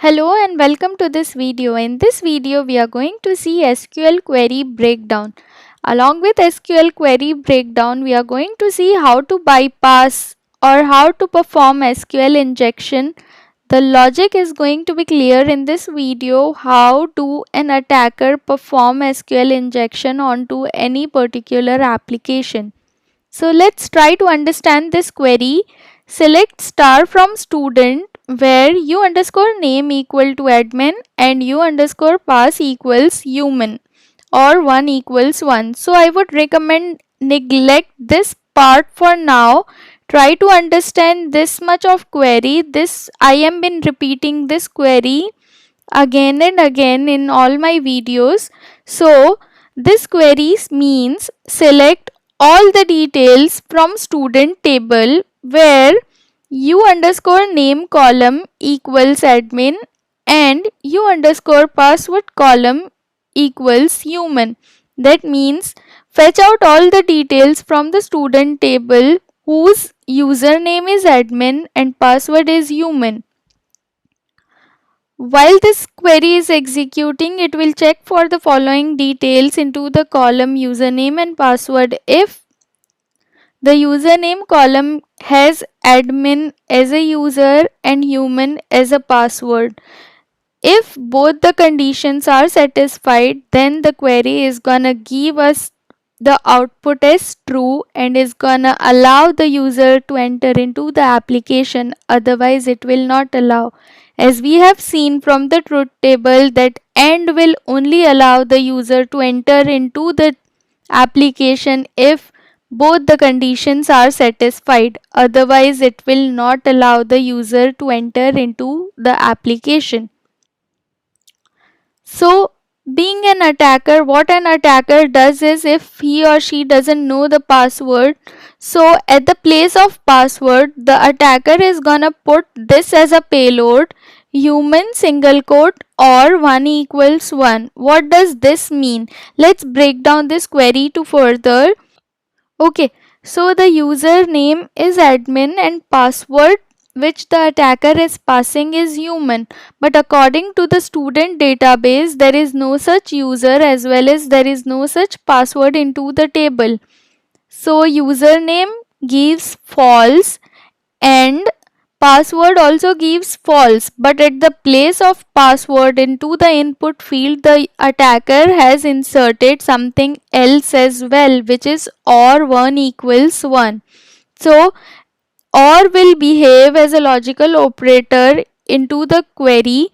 Hello and welcome to this video. In this video, we are going to see SQL query breakdown. Along with SQL query breakdown, we are going to see how to bypass or how to perform SQL injection. The logic is going to be clear in this video how to an attacker perform SQL injection onto any particular application. So let's try to understand this query. Select star from student where u underscore name equal to admin and u underscore pass equals human or 1 equals 1. So I would recommend neglect this part for now. Try to understand this much of query. I am been repeating this query again and again in all my videos. So this query means select all the details from student table where u underscore name column equals admin and u underscore password column equals human. That means fetch out all the details from the student table whose username is admin and password is human. While this query is executing, it will check for the following details into the column username and password. If the username column has admin as a user and human as a password, if both the conditions are satisfied, then the query is gonna give us the output as true and is gonna allow the user to enter into the application, otherwise it will not allow. As we have seen from the truth table that AND will only allow the user to enter into the application if both the conditions are satisfied, otherwise it will not allow the user to enter into the application. So being an attacker, what an attacker does is if he or she doesn't know the password, so at the place of password, the attacker is gonna put this as a payload, human single quote or 1 equals 1. What does this mean? Let's break down this query to further. Okay, so the username is admin and password which the attacker is passing is human, but according to the student database there is no such user as well as there is no such password into the table. So username gives false and password also gives false, but at the place of password into the input field the attacker has inserted something else as well, which is or 1 equals 1. So or will behave as a logical operator into the query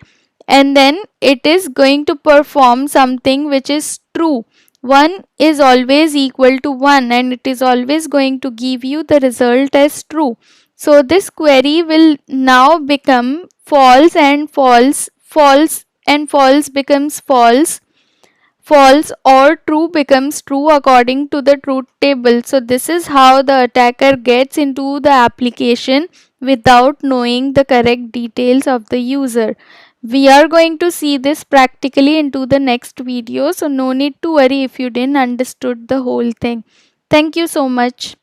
and then it is going to perform something which is true. 1 is always equal to 1 and it is always going to give you the result as true. So this query will now become false and false, false and false becomes false, false or true becomes true according to the truth table. So this is how the attacker gets into the application without knowing the correct details of the user. We are going to see this practically into the next video, so no need to worry if you didn't understood the whole thing. Thank you so much.